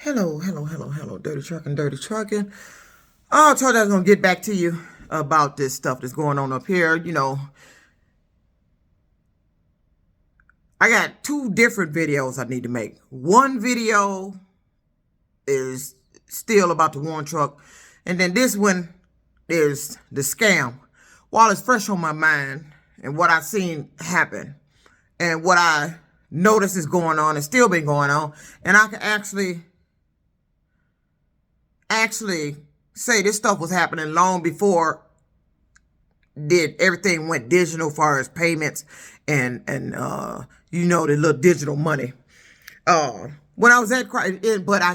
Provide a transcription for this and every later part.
Hello, Dirty Trucking. Oh, I told you I was going to get back to you about this stuff that's going on up here. I got two different videos I need to make. One video is still about the one truck, and then this one is the scam. While it's fresh on my mind and what I've seen happen and what I notice is going on and still been going on, and I can actually say this stuff was happening long before everything went digital as far as payments and the little digital money. When I was at but what I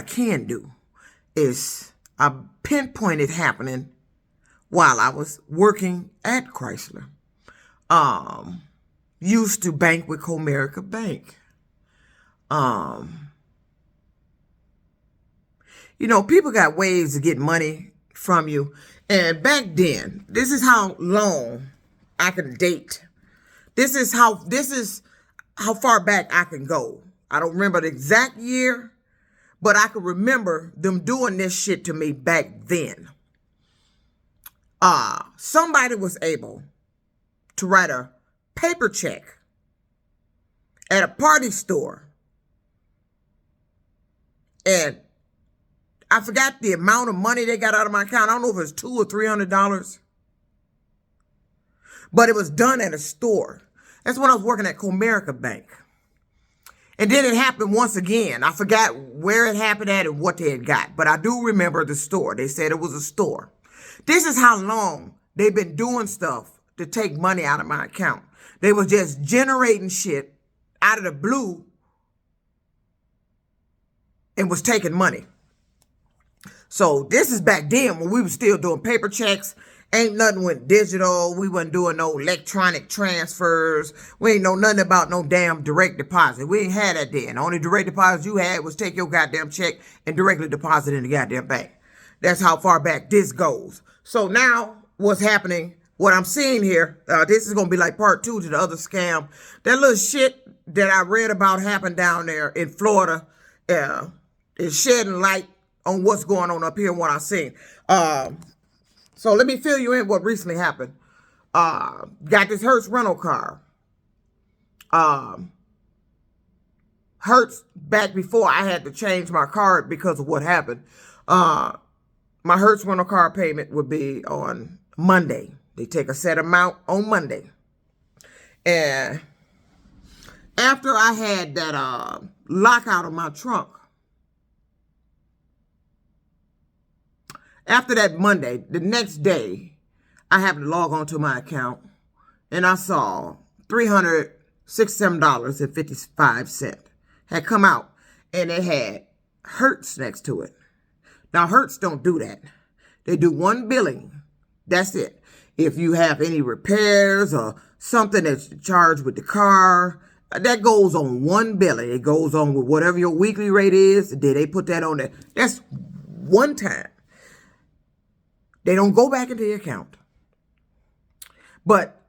can do is I pinpointed happening while I was working at Chrysler. Used to bank with Comerica Bank. People got ways to get money from you. And back then, this is how long I can date. This is how far back I can go. I don't remember the exact year, but I can remember them doing this shit to me back then. Somebody was able to write a paper check at a party store. And I forgot the amount of money they got out of my account. I don't know if it was $200 or $300. But it was done at a store. That's when I was working at Comerica Bank. And then it happened once again. I forgot where it happened at and what they had got. But I do remember the store. They said it was a store. This is how long they've been doing stuff to take money out of my account. They was just generating shit out of the blue and was taking money. So this is back then when we were still doing paper checks. Ain't nothing went digital. We wasn't doing no electronic transfers. We ain't know nothing about no damn direct deposit. We ain't had that then. The only direct deposit you had was take your goddamn check and directly deposit in the goddamn bank. That's how far back this goes. So now what's happening, what I'm seeing here, this is going to be like part 2 to the other scam. That little shit that I read about happened down there in Florida is shedding light on what's going on up here and what I've seen. So let me fill you in what recently happened. Got this Hertz rental car. Hertz, back before I had to change my card because of what happened. My Hertz rental car payment would be on Monday. They take a set amount on Monday. And after I had that lockout of my trunk, after that Monday, the next day, I happened to log on to my account and I saw $367.55 had come out and it had Hertz next to it. Now, Hertz don't do that. They do one billing. That's it. If you have any repairs or something that's charged with the car, that goes on one billing. It goes on with whatever your weekly rate is. Did they put that on there? That's one time. They don't go back into the account. But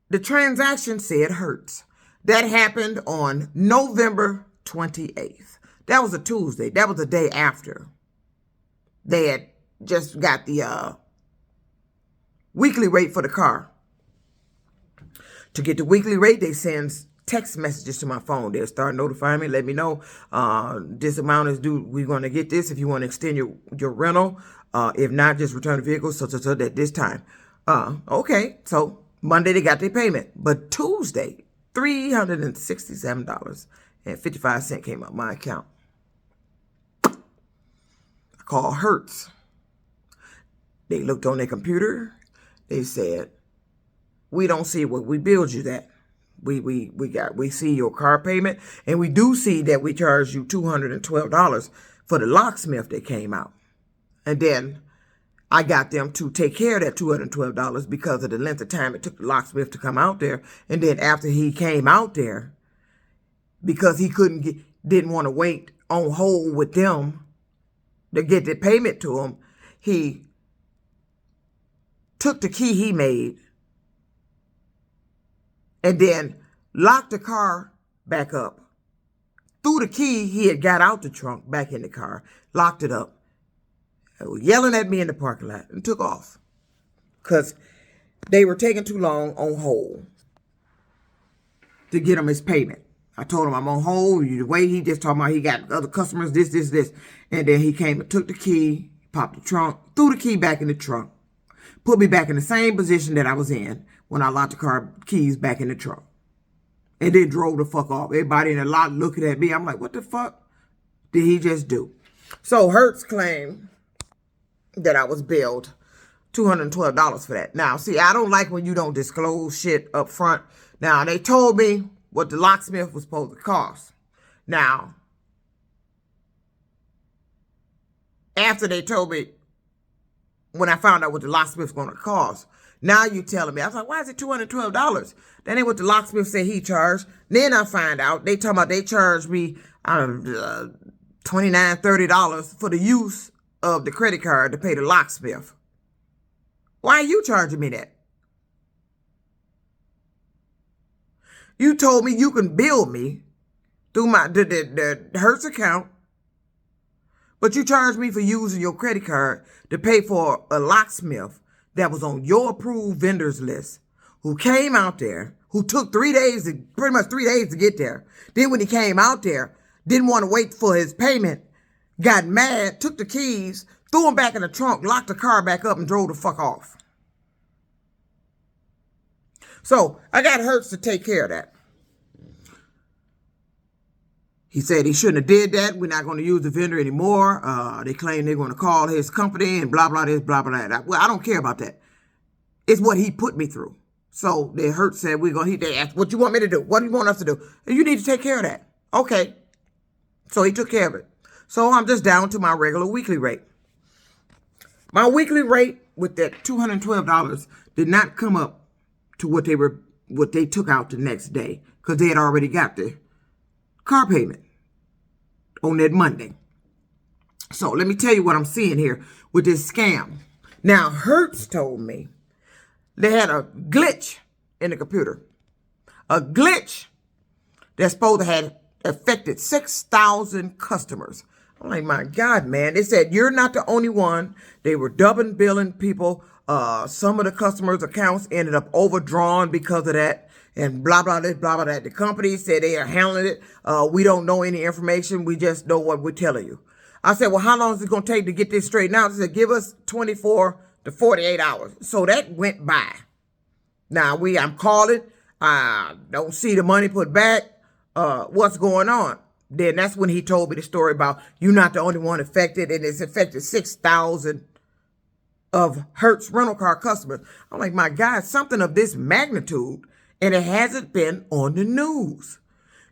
the transaction said Hertz. That happened on November 28th. That was a Tuesday. That was the day after they had just got the weekly rate for the car. To get the weekly rate, they send text messages to my phone. They'll start notifying me, let me know this amount is due. We're going to get this if you want to extend your rental. If not, just return the vehicle so at this time. Okay, so Monday they got their payment. But Tuesday, $367.55 came out my account. I called Hertz. They looked on their computer. They said, we don't see what we billed you that. We see your car payment, and we do see that we charged you $212 for the locksmith that came out. And then I got them to take care of that $212 because of the length of time it took the locksmith to come out there. And then after he came out there, because he didn't want to wait on hold with them to get the payment to him, he took the key he made and then locked the car back up. Threw the key he had got out the trunk back in the car, locked it up, yelling at me in the parking lot, and took off. Because they were taking too long on hold to get him his payment. I told him I'm on hold. The way he just talking about he got other customers, this. And then he came and took the key, popped the trunk, threw the key back in the trunk, put me back in the same position that I was in when I locked the car keys back in the trunk. And then drove the fuck off. Everybody in the lot looking at me. I'm like, what the fuck did he just do? So Hertz claimed that I was billed $212 for that. Now, see, I don't like when you don't disclose shit up front. Now, they told me what the locksmith was supposed to cost. Now, after they told me, when I found out what the locksmith was going to cost, now you telling me. I was like, why is it $212? Then they what the locksmith said he charged. Then I find out they talking about they charged me $29, $30 for the use of the credit card to pay the locksmith. Why are you charging me that? You told me you can bill me through my the Hertz account, but you charged me for using your credit card to pay for a locksmith that was on your approved vendors list, who came out there, who took pretty much 3 days to get there. Then when he came out there, didn't want to wait for his payment, got mad, took the keys, threw them back in the trunk, locked the car back up, and drove the fuck off. So I got Hertz to take care of that. He said he shouldn't have did that. We're not going to use the vendor anymore. They claim they're going to call his company and blah, blah, this, blah, blah, that. Well, I don't care about that. It's what he put me through. So the Hertz said, they asked, what you want me to do? What do you want us to do? And you need to take care of that. Okay. So he took care of it. So I'm just down to my regular weekly rate. My weekly rate with that $212 did not come up to what they took out the next day, because they had already got the car payment on that Monday. So let me tell you what I'm seeing here with this scam. Now, Hertz told me they had a glitch in the computer. A glitch that's supposed to have affected 6,000 customers. I'm like, my God, man. They said, you're not the only one. They were double billing people. Some of the customers' accounts ended up overdrawn because of that. And blah, blah, this, blah, blah, that. The company said they are handling it. We don't know any information. We just know what we're telling you. I said, well, how long is it going to take to get this straightened out? They said, give us 24 to 48 hours. So that went by. Now, I'm calling. I don't see the money put back. What's going on? Then that's when he told me the story about you're not the only one affected, and it's affected 6,000 of Hertz rental car customers. I'm like, my God, something of this magnitude, and it hasn't been on the news.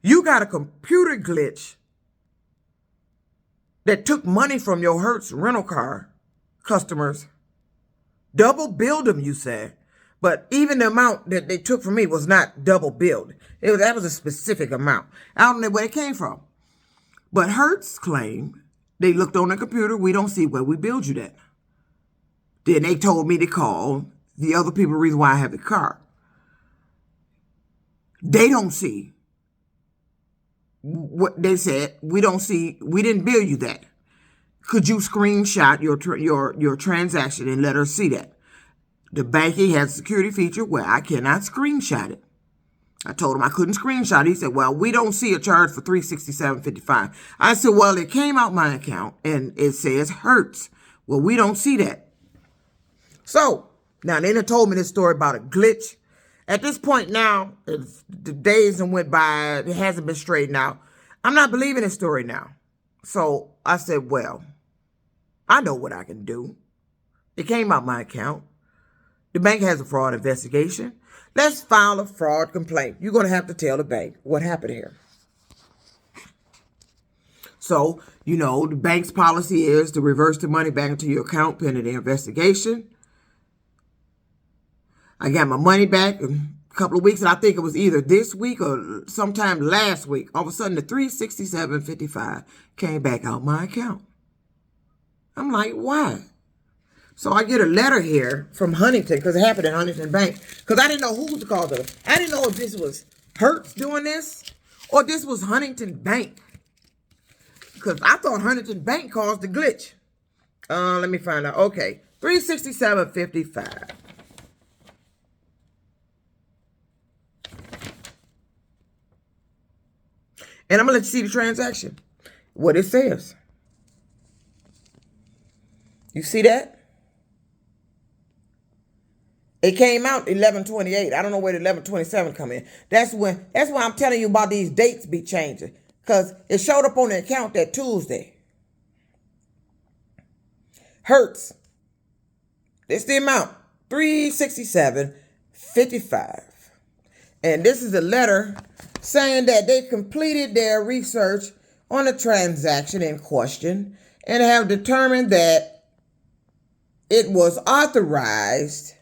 You got a computer glitch that took money from your Hertz rental car customers, double billed them, you said. But even the amount that they took from me was not double billed. That was a specific amount. I don't know where it came from. But Hertz claimed they looked on the computer. We don't see where we billed you that. Then they told me to call the other people, the reason why I have the car. They don't see what they said. We don't see, we didn't bill you that. Could you screenshot your transaction and let us see that? The banking has a security feature where I cannot screenshot it. I told him I couldn't screenshot it. He said, well, we don't see a charge for $367.55. I said, well, it came out my account and it says Hertz. Well, we don't see that. So now they told me this story about a glitch. At this point now, the days and went by, it hasn't been straightened out. I'm not believing this story now. So I said, well, I know what I can do. It came out my account. The bank has a fraud investigation. Let's file a fraud complaint. You're going to have to tell the bank what happened here. So, the bank's policy is to reverse the money back into your account pending the investigation. I got my money back in a couple of weeks, and I think it was either this week or sometime last week. All of a sudden, the $367.55 came back out my account. I'm like, why? So I get a letter here from Huntington, because it happened at Huntington Bank, because I didn't know who to call them. I didn't know if this was Hertz doing this Or this was Huntington Bank. Because I thought Huntington Bank caused the glitch. Let me find out. Okay. 367.55. And I'm going to let you see the transaction. What it says. You see that? It came out 11/28. I don't know where the 11/27 come in. That's why I'm telling you about these dates be changing. Because it showed up on the account that Tuesday. Hertz. This is the amount. 367.55. And this is a letter saying that they completed their research on the transaction in question and have determined that it was authorized.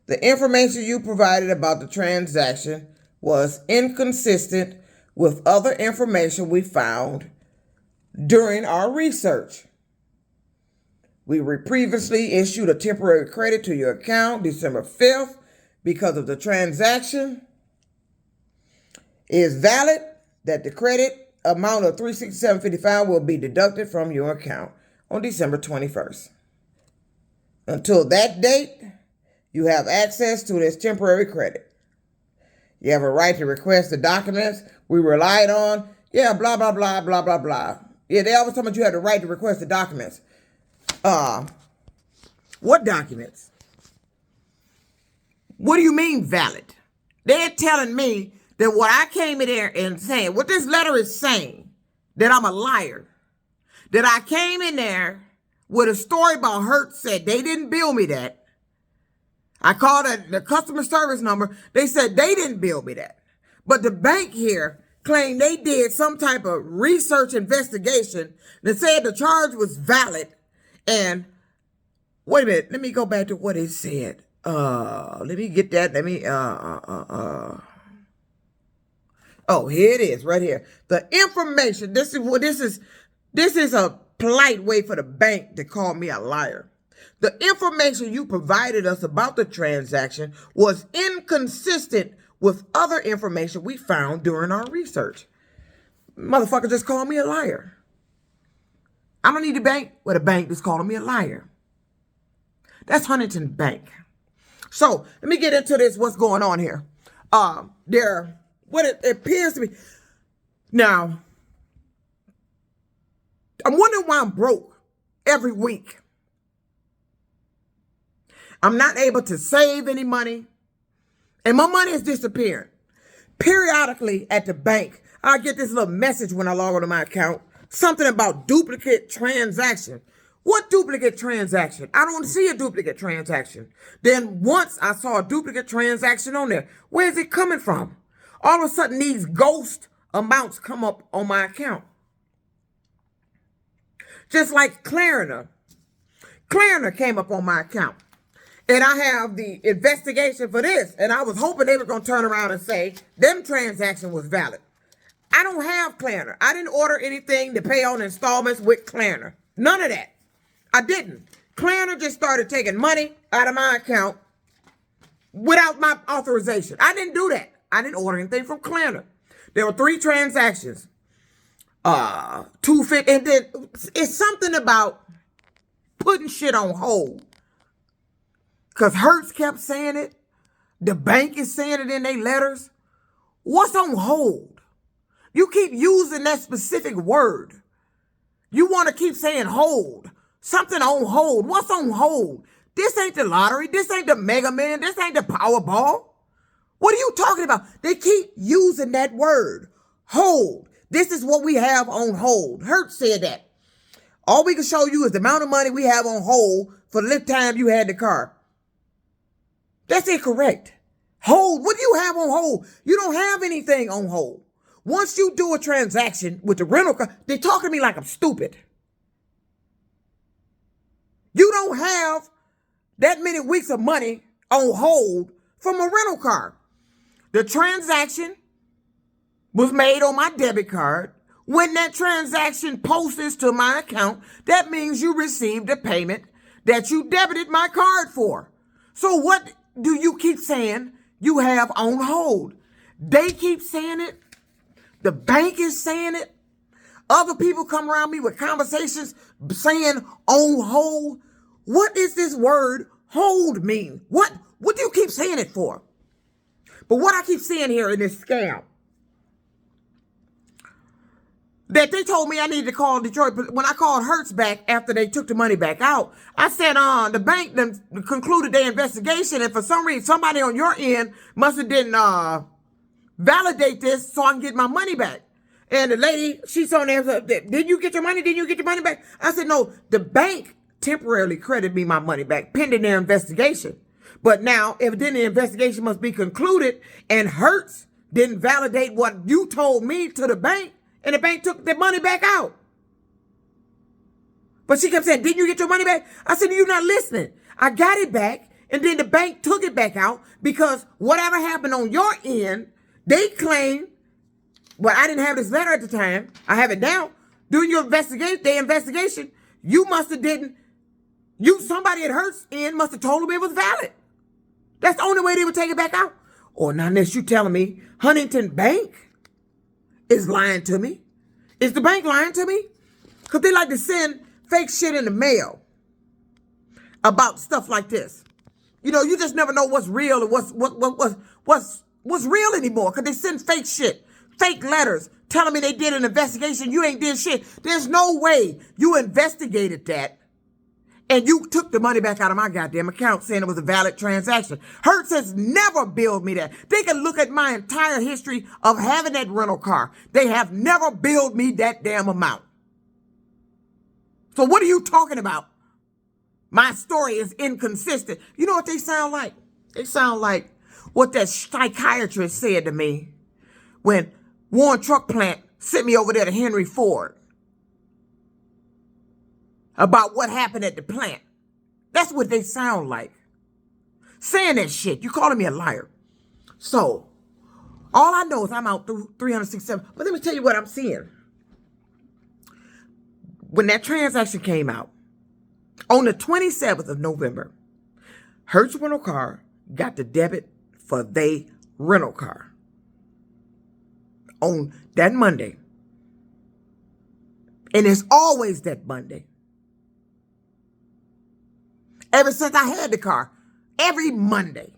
The information you provided about the transaction was inconsistent with other information we found during our research. We previously issued a temporary credit to your account December 5th because of the transaction is valid, that the credit amount of $367.55 will be deducted from your account on December 21st. Until that date, you have access to this temporary credit. You have a right to request the documents we relied on. Yeah, blah, blah, blah, blah, blah, blah. Yeah, they always tell me you have the right to request the documents. What documents? What do you mean valid? They're telling me that what I came in there and saying, what this letter is saying, that I'm a liar. That I came in there with a story about Hertz said they didn't bill me that. I called the customer service number. They said they didn't bill me that. But the bank here claimed they did some type of research investigation that said the charge was valid. And wait a minute, let me go back to what it said. Let me get that. Oh, here it is, right here. The information. This is a polite way for the bank to call me a liar. The information you provided us about the transaction was inconsistent with other information we found during our research. Motherfucker just called me a liar. I don't need a bank with a bank that's calling me a liar. That's Huntington Bank. So let me get into this. What's going on here? What it appears to be. Now, I'm wondering why I'm broke every week. I'm not able to save any money, and my money is disappearing. Periodically at the bank, I get this little message when I log onto my account, something about duplicate transaction. What duplicate transaction? I don't see a duplicate transaction. Then once I saw a duplicate transaction on there. Where is it coming from? All of a sudden, these ghost amounts come up on my account. Just like Klarna. Klarna came up on my account. And I have the investigation for this. And I was hoping they were going to turn around and say, them transaction was valid. I don't have Klarna. I didn't order anything to pay on installments with Klarna. None of that. I didn't. Klarna just started taking money out of my account without my authorization. I didn't do that. I didn't order anything from Klarna. There were 3 transactions. $250. And then it's something about putting shit on hold. Because Hertz kept saying it. The bank is saying it in their letters. What's on hold? You keep using that specific word. You want to keep saying hold. Something on hold. What's on hold? This ain't the lottery. This ain't the Mega Man. This ain't the Powerball. What are you talking about? They keep using that word. Hold. This is what we have on hold. Hertz said that. All we can show you is the amount of money we have on hold for the time you had the car. That's incorrect. Hold. What do you have on hold? You don't have anything on hold. Once you do a transaction with the rental car, they talk to me like I'm stupid. You don't have that many weeks of money on hold from a rental car. The transaction was made on my debit card. When that transaction posts to my account, that means you received a payment that you debited my card for. So what do you keep saying you have on hold? They keep saying it. The bank is saying it. Other people come around me with conversations saying on hold. What does this word hold mean? What do you keep saying it for? But what I keep seeing here in this scam, that they told me I needed to call Detroit. But when I called Hertz back after they took the money back out, I said, the bank then concluded their investigation, and for some reason, somebody on your end must have didn't validate this so I can get my money back. And the lady, she's on there, did you get your money? Did you get your money back? I said, no, the bank temporarily credited me my money back pending their investigation. But now, evidently, the investigation must be concluded, and Hertz didn't validate what you told me to the bank, and the bank took their money back out. But she kept saying, didn't you get your money back? I said, you're not listening. I got it back, and then the bank took it back out because whatever happened on your end, they claim, well, I didn't have this letter at the time. I have it now. During your investigation, you must have somebody at Hertz end must have told them it was valid. That's the only way they would take it back out. Or not unless you telling me Huntington Bank is lying to me. Is the bank lying to me? Because they like to send fake shit in the mail about stuff like this. You just never know what's real and what's real anymore. Because they send fake shit, fake letters, telling me they did an investigation. You ain't did shit. There's no way you investigated that and you took the money back out of my goddamn account saying it was a valid transaction. Hertz has never billed me that. They can look at my entire history of having that rental car. They have never billed me that damn amount. So what are you talking about? My story is inconsistent. You know what they sound like? They sound like what that psychiatrist said to me when Warren Truck Plant sent me over there to Henry Ford about what happened at the plant. That's what they sound like. Saying that shit. You calling me a liar. So, all I know is I'm out through 367. But let me tell you what I'm seeing. When that transaction came out, on the 27th of November, Hertz Rental Car got the debit for they rental car. On that Monday. And it's always that Monday. Ever since I had the car, every Monday.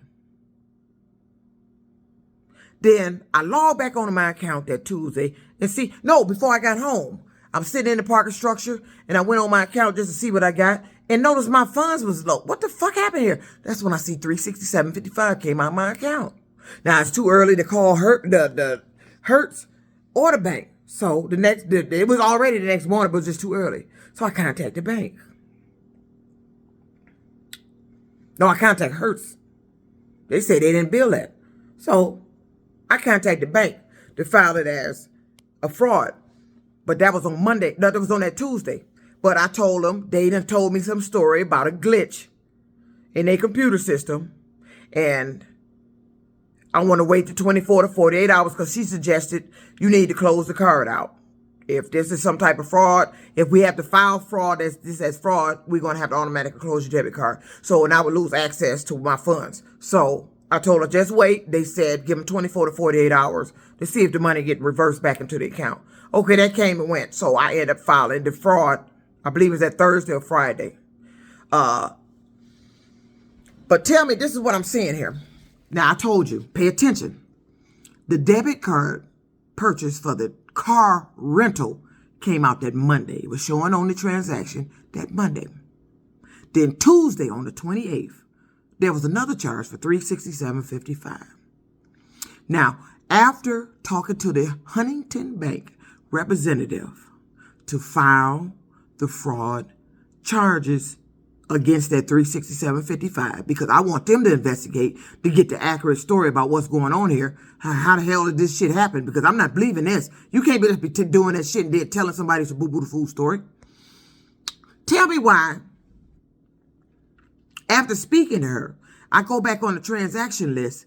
Then I logged back onto my account that Tuesday and before I got home, I'm sitting in the parking structure and I went on my account just to see what I got and noticed my funds was low. What the fuck happened here? That's when I see $367.55 came out of my account. Now it's too early to call the Hertz or the bank. So it was already the next morning, but it was just too early. So I contacted the bank. No, I contacted Hertz. They said they didn't bill that. So I contacted the bank to file it as a fraud. But that was on Monday. No, that was on that Tuesday. But I told them, they done told me some story about a glitch in their computer system. And I want to wait to 24 to 48 hours because she suggested you need to close the card out. If this is some type of fraud, if we have to file fraud as fraud, we're going to have to automatically close your debit card. So, and I would lose access to my funds. So I told her, just wait. They said, give them 24 to 48 hours to see if the money get reversed back into the account. Okay, that came and went. So I ended up filing the fraud. I believe it was that Thursday or Friday. But tell me, this is what I'm seeing here. Now, I told you, pay attention. The debit card purchase for the car rental came out that Monday. It was showing on the transaction that Monday. Then Tuesday on the 28th, there was another charge for $367.55. Now, after talking to the Huntington Bank representative to file the fraud charges against that $367.55, because I want them to investigate to get the accurate story about what's going on here. How the hell did this shit happen? Because I'm not believing this. You can't be doing that shit and then telling somebody it's a boo-boo the fool story. Tell me why, after speaking to her, I go back on the transaction list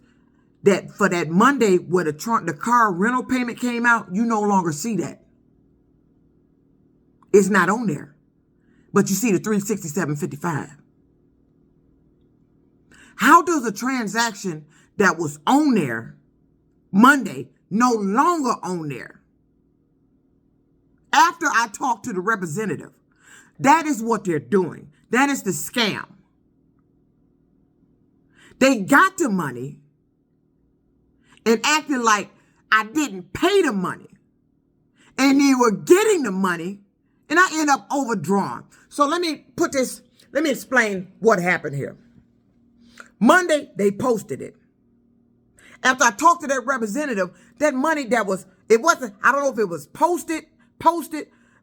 that for that Monday where the car rental payment came out, you no longer see that. It's not on there. But you see the $367.55. How does a transaction that was on there Monday no longer on there. After I talked to the representative, that is what they're doing. That is the scam. They got the money and acted like I didn't pay the money. And they were getting the money, and I end up overdrawn. So let me explain what happened here. Monday, they posted it. After I talked to that representative, that money I don't know if it was posted,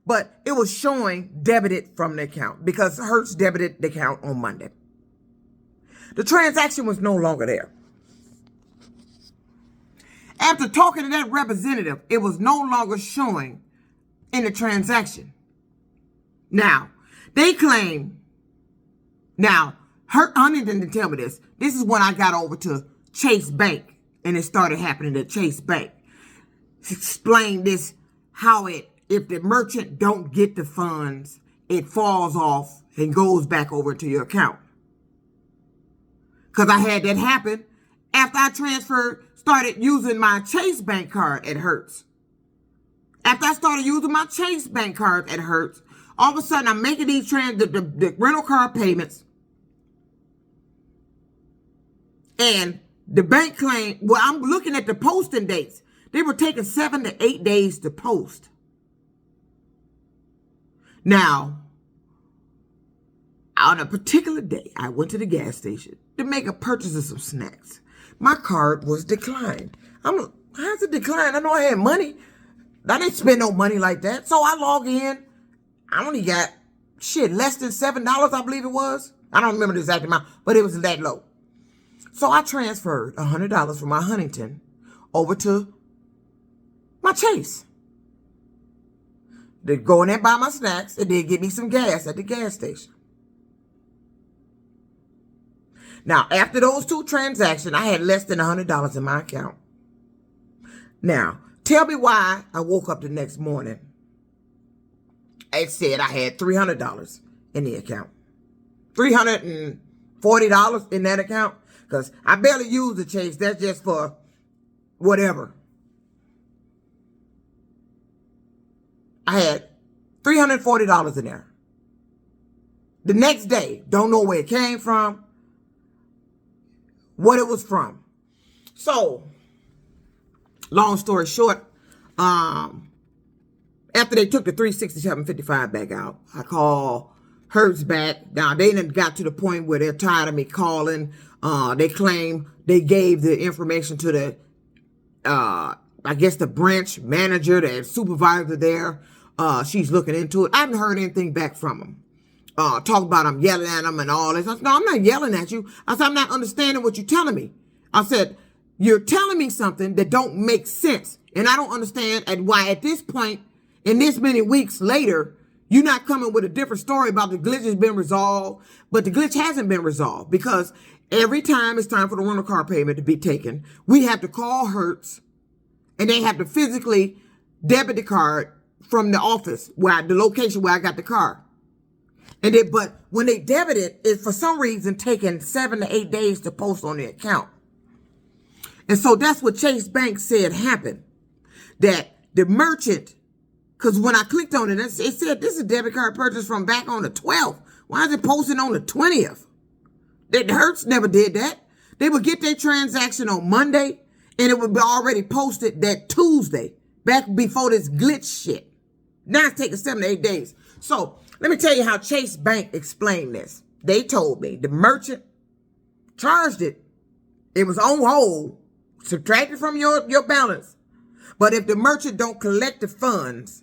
but it was showing debited from the account because Hertz debited the account on Monday. The transaction was no longer there. After talking to that representative, it was no longer showing in the transaction. Now, they claim, Huntington didn't tell me this. This is when I got over to Chase Bank, and it started happening at Chase Bank. Explain this, how if the merchant don't get the funds, it falls off and goes back over to your account. Because I had that happen after I started using my Chase Bank card at Hertz. After I started using my Chase Bank card at Hertz, all of a sudden I'm making these the rental car payments. And the bank claimed, well, I'm looking at the posting dates. They were taking 7 to 8 days to post. Now, on a particular day, I went to the gas station to make a purchase of some snacks. My card was declined. How's it declined? I know I had money. I didn't spend no money like that. So I log in. I only got, less than $7, I believe it was. I don't remember the exact amount, but it was that low. So I transferred $100 from my Huntington over to my Chase. They go in there and buy my snacks, and then get me some gas at the gas station. Now, after those two transactions, I had less than $100 in my account. Now, tell me why I woke up the next morning. It said I had $300 in the account. $340 in that account. Because I barely use the Chase. That's just for whatever. I had $340 in there. The next day, don't know where it came from, what it was from. So, long story short, after they took the $367.55 back out, I called Hertz back. Now, they done got to the point where they're tired of me calling. They claim they gave the information to the, I guess the branch manager, the supervisor there. She's looking into it. I haven't heard anything back from them. Talk about I'm yelling at them and all this. I said, no, I'm not yelling at you. I said, I'm not understanding what you're telling me. I said, you're telling me something that don't make sense. And I don't understand why at this point, in this many weeks later, you're not coming with a different story about the glitch has been resolved. But the glitch hasn't been resolved because every time it's time for the rental car payment to be taken, we have to call Hertz and they have to physically debit the card from the office, the location where I got the car. But when they debit it, it's for some reason taking 7 to 8 days to post on the account. And so that's what Chase Bank said happened. That the merchant, because when I clicked on it, it said this is a debit card purchase from back on the 12th. Why is it posted on the 20th? The Hertz never did that. They would get their transaction on Monday, and it would be already posted that Tuesday, back before this glitch shit. Now it's taking 7 to 8 days. So let me tell you how Chase Bank explained this. They told me the merchant charged it. It was on hold, subtracted from your balance. But if the merchant don't collect the funds,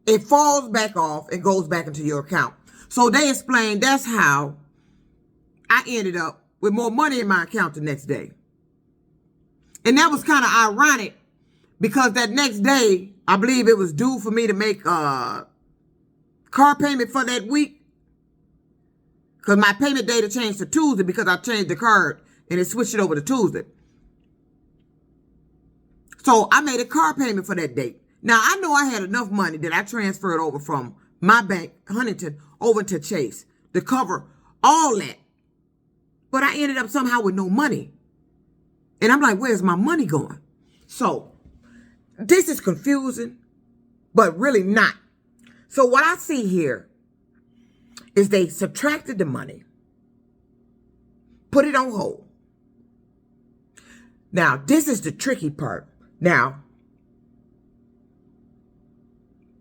it falls back off and goes back into your account. So they explained that's how I ended up with more money in my account the next day. And that was kind of ironic because that next day, I believe it was due for me to make a car payment for that week. Because my payment date had changed to Tuesday because I changed the card and it switched it over to Tuesday. So I made a car payment for that date. Now, I know I had enough money that I transferred over from my bank, Huntington, over to Chase to cover all that. But I ended up somehow with no money. And I'm like, where's my money going? So this is confusing, but really not. So what I see here is they subtracted the money, put it on hold. Now, this is the tricky part. Now,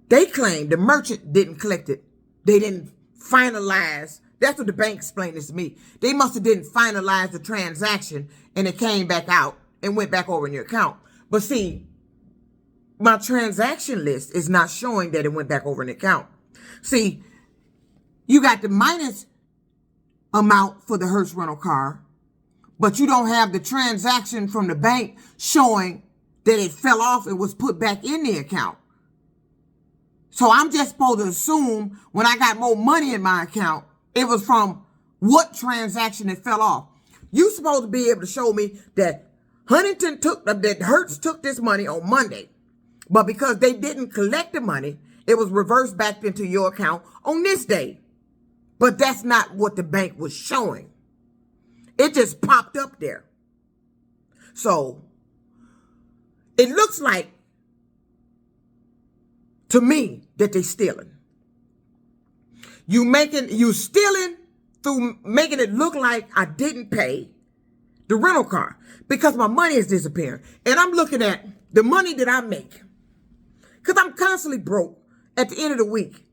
they claim the merchant didn't collect it. They didn't finalize. That's what the bank explained this to me. They must have didn't finalize the transaction and it came back out and went back over in your account. But see, my transaction list is not showing that it went back over in the account. See, you got the minus amount for the Hertz rental car, but you don't have the transaction from the bank showing that it fell off and was put back in the account. So I'm just supposed to assume when I got more money in my account, it was from what transaction it fell off. You supposed to be able to show me that that Hertz took this money on Monday, but because they didn't collect the money, it was reversed back into your account on this day. But that's not what the bank was showing. It just popped up there. So it looks like to me that they stealing. You stealing through making it look like I didn't pay the rental car because my money is disappearing. And I'm looking at the money that I make because I'm constantly broke at the end of the week.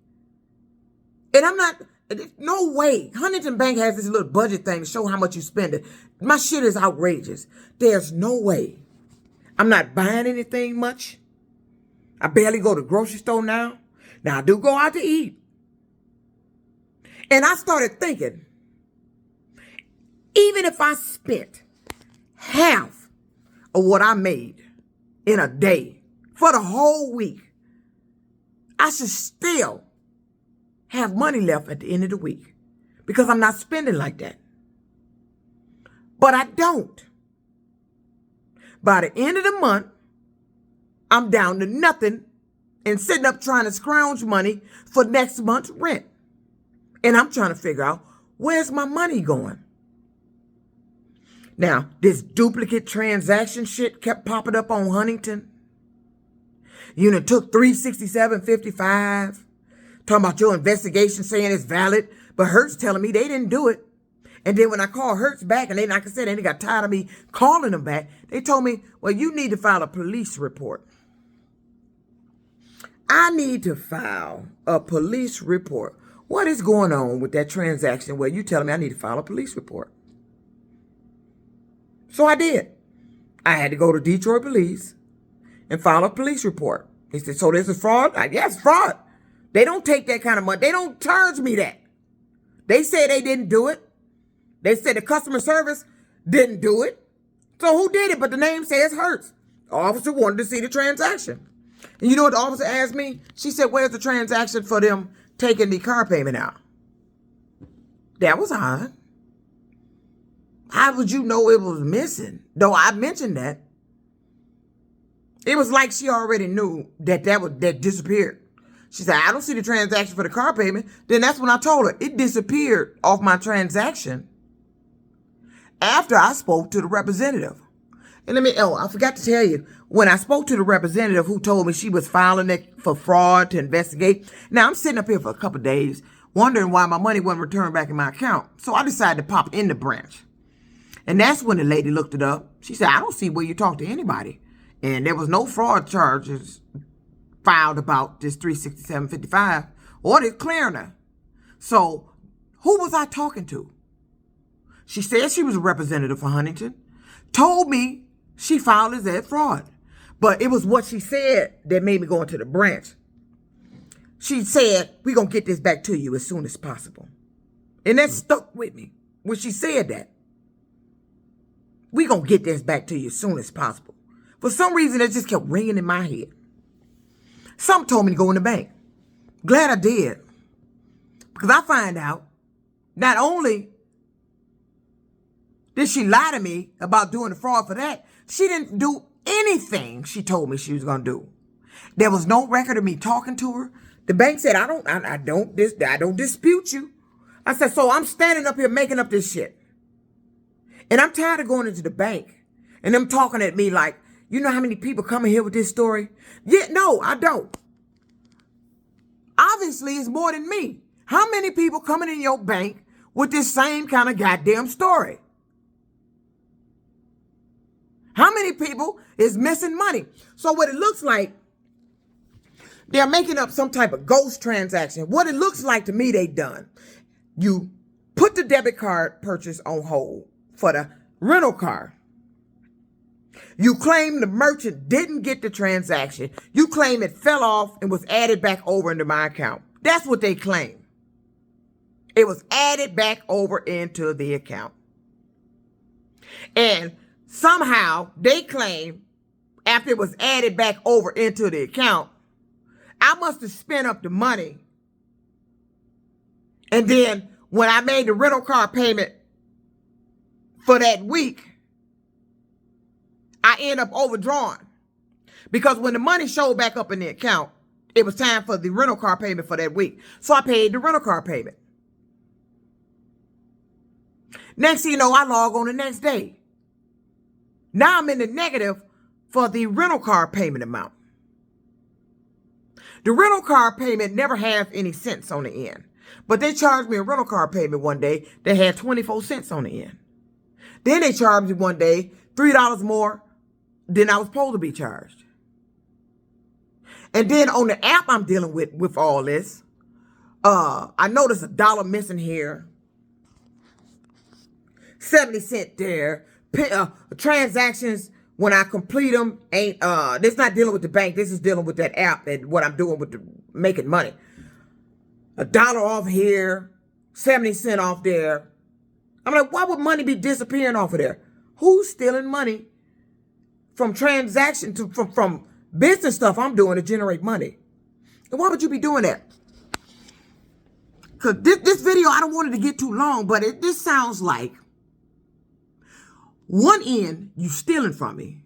And I'm not, no way. Huntington Bank has this little budget thing to show how much you spend it. My shit is outrageous. There's no way. I'm not buying anything much. I barely go to the grocery store now. Now I do go out to eat. And I started thinking, even if I spent half of what I made in a day for the whole week, I should still have money left at the end of the week because I'm not spending like that. But I don't. By the end of the month, I'm down to nothing and sitting up trying to scrounge money for next month's rent. And I'm trying to figure out, where's my money going? Now, this duplicate transaction shit kept popping up on Huntington. You know, took $367.55. Talking about your investigation saying it's valid. But Hertz telling me they didn't do it. And then when I called Hertz back, and they, like I said, they got tired of me calling them back, they told me, well, you need to file a police report. I need to file a police report. What is going on with that transaction where you telling me I need to file a police report? So I did. I had to go to Detroit Police and file a police report. They said, so this is fraud? Yes, fraud. They don't take that kind of money. They don't charge me that. They say they didn't do it. They said the customer service didn't do it. So who did it? But the name says Hertz. The officer wanted to see the transaction. And you know what the officer asked me? She said, where's the transaction for them taking the car payment out? That was odd. How would you know it was missing? Though I mentioned that. It was like she already knew that disappeared. She said, I don't see the transaction for the car payment. Then that's when I told her it disappeared off my transaction after I spoke to the representative. And I forgot to tell you, when I spoke to the representative who told me she was filing it for fraud to investigate, now I'm sitting up here for a couple of days wondering why my money wasn't returned back in my account. So I decided to pop in the branch. And that's when the lady looked it up. She said, I don't see where you talk to anybody. And there was no fraud charges filed about this $367.55 or this clearing her. So who was I talking to? She said she was a representative for Huntington, told me she filed as that fraud. But it was what she said that made me go into the branch. She said, we're going to get this back to you as soon as possible. And that stuck with me when she said that. We're going to get this back to you as soon as possible. For some reason, it just kept ringing in my head. Something told me to go in the bank. Glad I did. Because I find out not only did she lie to me about doing the fraud for that, she didn't do anything she told me she was going to do. There was no record of me talking to her. The bank said, I don't dispute you. I said, so I'm standing up here making up this shit. And I'm tired of going into the bank and them talking at me like, You know how many people come in here with this story? Yeah, no, I don't. Obviously, it's more than me. How many people coming in your bank with this same kind of goddamn story? How many people is missing money? So what it looks like, they're making up some type of ghost transaction. What it looks like to me they done. You put the debit card purchase on hold for the rental car. You claim the merchant didn't get the transaction. You claim it fell off and was added back over into my account. That's what they claim. It was added back over into the account. And somehow they claim after it was added back over into the account, I must have spent up the money. And then when I made the rental car payment for that week, I end up overdrawn. Because when the money showed back up in the account, it was time for the rental car payment for that week. So I paid the rental car payment. Next thing you know, I log on the next day. Now I'm in the negative for the rental car payment amount. The rental car payment never has any cents on the end. But they charged me a rental car payment one day that had 24 cents on the end. Then they charged me one day $3 more than I was supposed to be charged. And then on the app I'm dealing with all this, I noticed $1 missing here, 70 cents there. Transactions, when I complete them, ain't this not dealing with the bank. This is dealing with that app and what I'm doing with the making money. $1 off here, 70 cents off there. I'm like, why would money be disappearing off of there? Who's stealing money from transactions from business stuff I'm doing to generate money? And why would you be doing that? Because this video, I don't want it to get too long, but this sounds like one end, you stealing from me.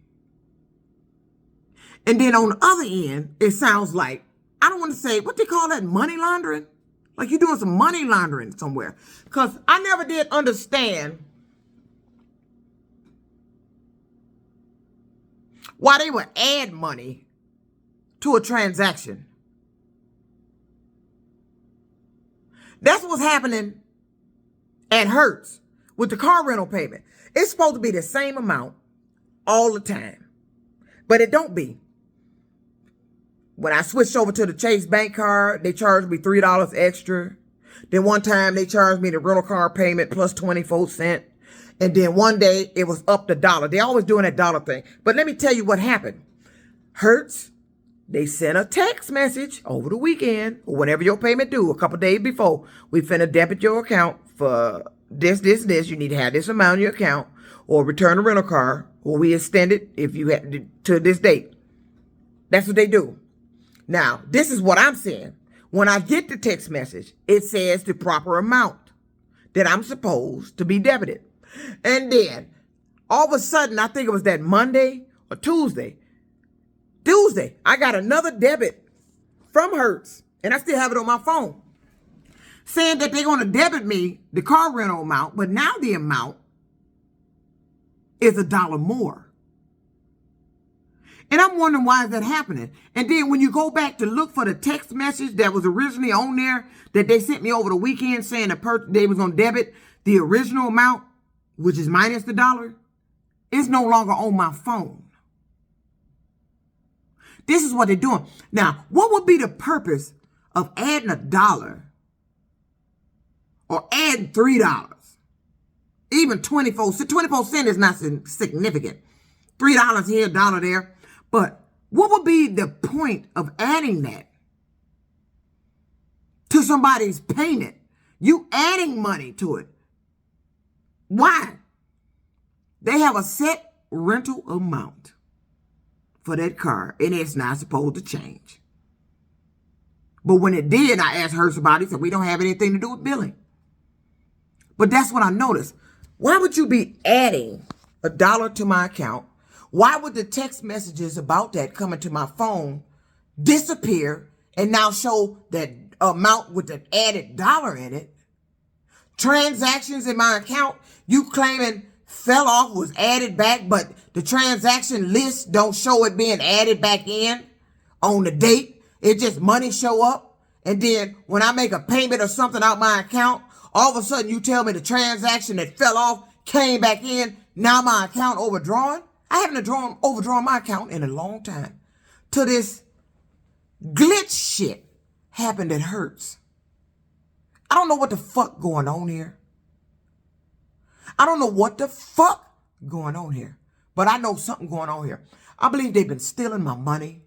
And then on the other end, it sounds like, I don't want to say, what they call that, money laundering? Like you're doing some money laundering somewhere. Because I never did understand why they would add money to a transaction. That's what's happening at Hertz with the car rental payment. It's supposed to be the same amount all the time, but it don't be. When I switched over to the Chase bank card, they charged me $3 extra. Then one time they charged me the rental car payment plus 24 cents. And then one day it was up to $1. They always doing that dollar thing. But let me tell you what happened. Hertz, they sent a text message over the weekend or whenever your payment due, a couple days before, we finna debit your account for this. You need to have this amount in your account or return the rental car or we extend it if you had to this date. That's what they do. Now, this is what I'm saying. When I get the text message, it says the proper amount that I'm supposed to be debited. And then, all of a sudden, I think it was that Monday or Tuesday, I got another debit from Hertz, and I still have it on my phone, saying that they're going to debit me the car rental amount, but now the amount is $1 more. And I'm wondering why is that happening. And then when you go back to look for the text message that was originally on there that they sent me over the weekend saying they was going to debit the original amount, which is minus the $1, it's no longer on my phone. This is what they're doing. Now, what would be the purpose of adding $1 or adding $3? Even 24 cents is not significant. $3 here, $1 there. But what would be the point of adding that to somebody's payment? You adding money to it. Why? They have a set rental amount for that car, and it's not supposed to change. But when it did, I asked Hertz about it, so we don't have anything to do with billing. But that's what I noticed. Why would you be adding $1 to my account? Why would the text messages about that coming to my phone disappear and now show that amount with the added $1 in it? Transactions in my account, you claiming fell off, was added back, but the transaction list don't show it being added back in on the date. It just money show up. And then when I make a payment or something out my account, all of a sudden you tell me the transaction that fell off came back in. Now my account overdrawn. I haven't overdrawn my account in a long time. Till this glitch shit happened at Hertz. I don't know what the fuck going on here. I don't know what the fuck going on here. But I know something going on here. I believe they've been stealing my money.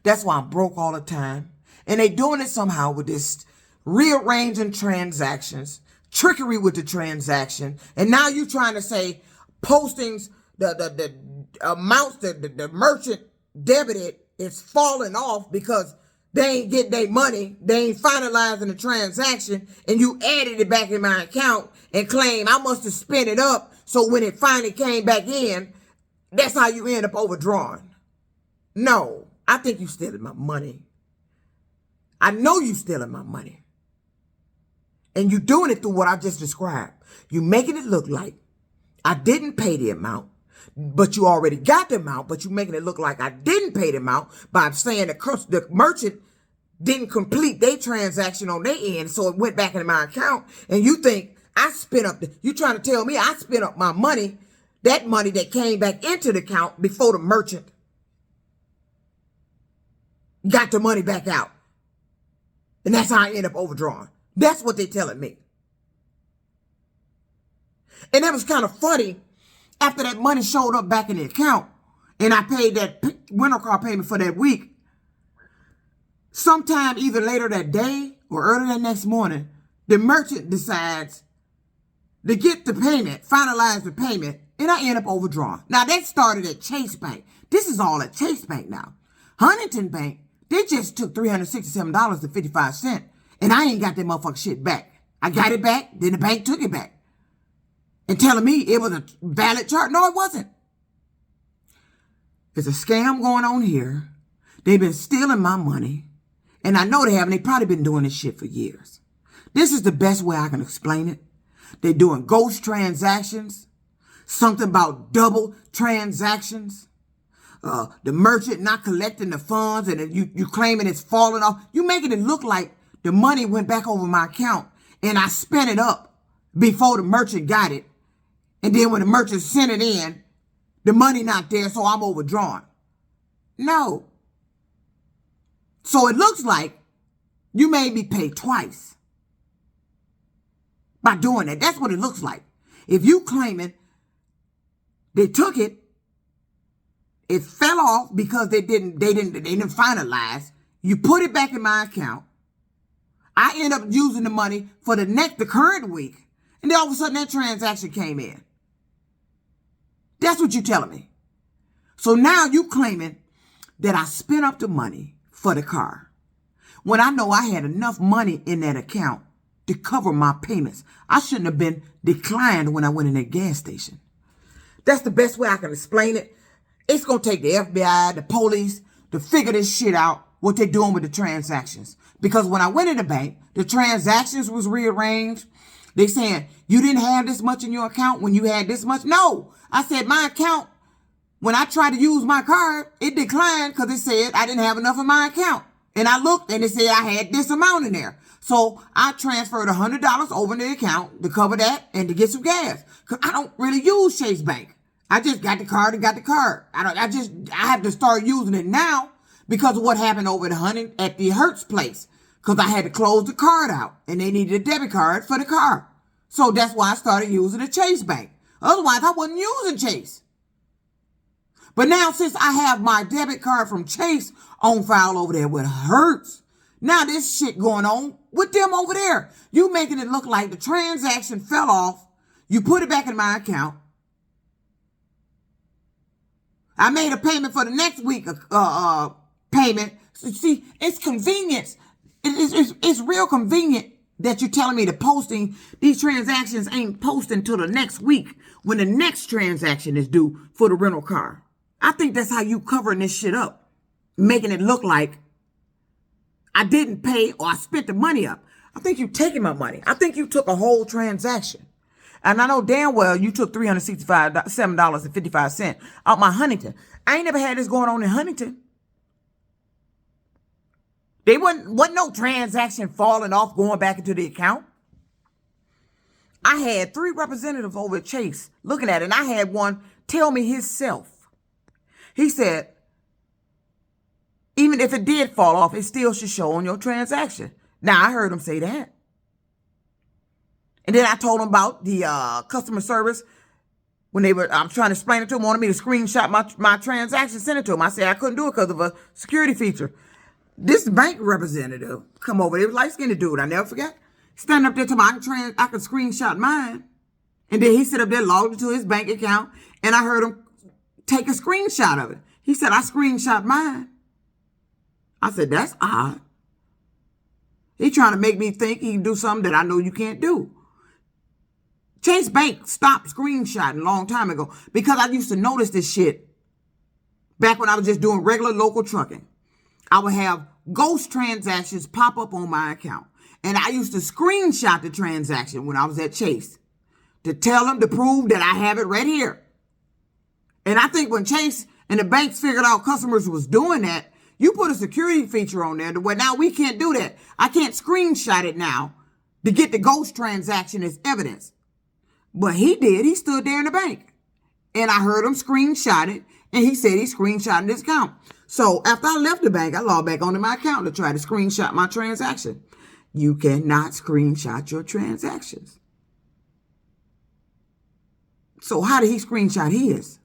That's why I'm broke all the time. And they doing it somehow with this rearranging transactions, trickery with the transaction. And now you trying to say postings, the amounts that the merchant debited is falling off because they ain't getting their money. They ain't finalizing the transaction. And you added it back in my account and claim I must have spent it up. So when it finally came back in, that's how you end up overdrawn. No, I think you stealing my money. I know you stealing my money. And you doing it through what I just described. You making it look like I didn't pay the amount, but you already got the amount, but you making it look like I didn't pay the amount by saying the merchant didn't complete their transaction on their end, so it went back into my account. And you think I spent up you trying to tell me I spent up my money, that money that came back into the account before the merchant got the money back out. And that's how I end up overdrawn. That's what they're telling me. And that was kind of funny. After that money showed up back in the account and I paid that rental car payment for that week, sometime either later that day or early that next morning, the merchant decides to get the payment, finalize the payment, and I end up overdrawn. Now, that started at Chase Bank. This is all at Chase Bank now. Huntington Bank, they just took $367.55, and I ain't got that motherfucking shit back. I got it back, then the bank took it back. And telling me it was a valid charge. No, it wasn't. There's a scam going on here. They've been stealing my money. And I know they have, and they've probably been doing this shit for years. This is the best way I can explain it. They're doing ghost transactions. Something about double transactions. The merchant not collecting the funds and you claiming it's falling off. You making it look like the money went back over my account and I spent it up before the merchant got it. And then when the merchant sent it in, the money not there, so I'm overdrawn. No. So it looks like you made me pay twice by doing that. That's what it looks like. If you claiming they took it, it fell off because they didn't finalize. You put it back in my account. I end up using the money for the current week, and then all of a sudden that transaction came in. That's what you're telling me. So now you claiming that I spent up the money for the car when I know I had enough money in that account to cover my payments. I shouldn't have been declined when I went in that gas station. That's the best way I can explain it. It's going to take the FBI, the police to figure this shit out, what they're doing with the transactions. Because when I went in the bank, the transactions was rearranged. They saying, you didn't have this much in your account when you had this much. No, I said my account, when I tried to use my card, it declined because it said I didn't have enough in my account. And I looked and it said I had this amount in there. So I transferred $100 over to the account to cover that and to get some gas. Because I don't really use Chase Bank. I just got the card and got the card. I have to start using it now because of what happened over at the Hertz place. Because I had to close the card out and they needed a debit card for the car. So that's why I started using the Chase Bank. Otherwise, I wasn't using Chase. But now since I have my debit card from Chase on file over there with Hertz, now this shit going on with them over there. You making it look like the transaction fell off. You put it back in my account. I made a payment for the next week payment. So, see, it's convenience. It's real convenient that you're telling me the posting, these transactions ain't posting till the next week when the next transaction is due for the rental car. I think that's how you covering this shit up, making it look like I didn't pay or I spent the money up. I think you taking my money. I think you took a whole transaction And I know damn well you took $367.55 out my Huntington. I ain't never had this going on in Huntington. They wasn't no transaction falling off going back into the account. I had 3 representatives over at Chase looking at it, and I had one tell me himself. He said, even if it did fall off, it still should show on your transaction. Now, I heard him say that. And then I told him about the customer service. When I'm trying to explain it to him, wanted me to screenshot my transaction, send it to him. I said I couldn't do it because of a security feature. This bank representative come over. They was light-skinned dude. I never forget. Standing up there to me, I could screenshot mine. And then he sit up there, logged into his bank account, and I heard him take a screenshot of it. He said, I screenshot mine. I said, that's odd. He trying to make me think he can do something that I know you can't do. Chase Bank stopped screenshotting a long time ago because I used to notice this shit back when I was just doing regular local trucking. I would have ghost transactions pop up on my account. And I used to screenshot the transaction when I was at Chase to tell them to prove that I have it right here. And I think when Chase and the banks figured out customers was doing that, you put a security feature on there where now we can't do that. I can't screenshot it now to get the ghost transaction as evidence. But he did. He stood there in the bank. And I heard him screenshot it. And he said he screenshotted his account. So after I left the bank, I logged back onto my account to try to screenshot my transaction. You cannot screenshot your transactions. So how did he screenshot his?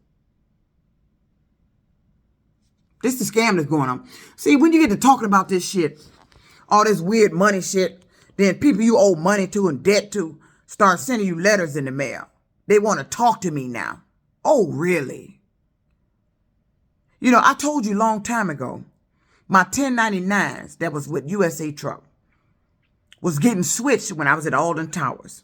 This is the scam that's going on. See, when you get to talking about this shit, all this weird money shit, then people you owe money to and debt to start sending you letters in the mail. They want to talk to me now. Oh, really? You know, I told you a long time ago, my 1099s that was with USA Truck was getting switched when I was at Alden Towers.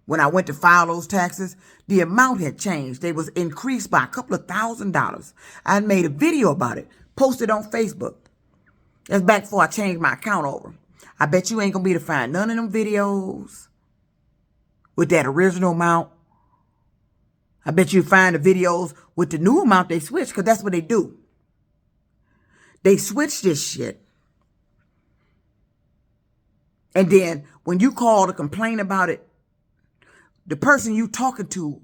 When I went to file those taxes, the amount had changed. They was increased by a couple of $1,000s. I made a video about it, posted on Facebook. That's back before I changed my account over. I bet you ain't going to be able to find none of them videos with that original amount. I bet you find the videos with the new amount they switch, because that's what they do. They switch this shit. And then when you call to complain about it, the person you talking to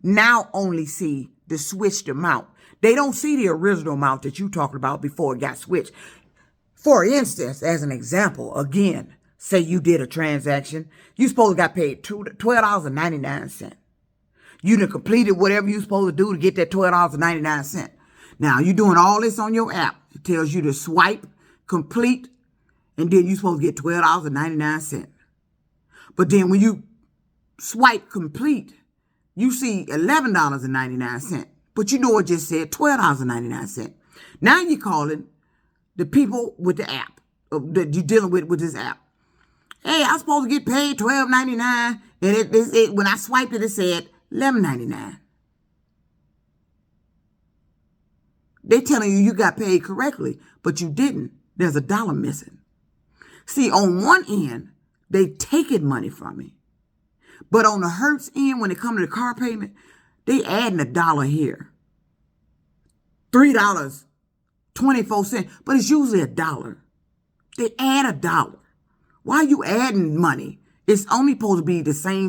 now only see the switched amount. They don't see the original amount that you talking about before it got switched. For instance, as an example, again, say you did a transaction. You supposed to got paid $12.99. You done completed whatever you supposed to do to get that $12.99. Now, you doing all this on your app. It tells you to swipe, complete, and then you supposed to get $12.99. But then when you swipe complete, you see $11.99. But you know it just said $12.99. Now you're calling the people with the app that you're dealing with this app. Hey, I'm supposed to get paid $12.99, and it when I swiped it, it said $11.99. They telling you got paid correctly, but you didn't. There's $1 missing. See, on one end, they taking money from me. But on the Hertz end, when it comes to the car payment, they adding $1 here. $3.24, but it's usually $1. They add $1. Why are you adding money? It's only supposed to be the same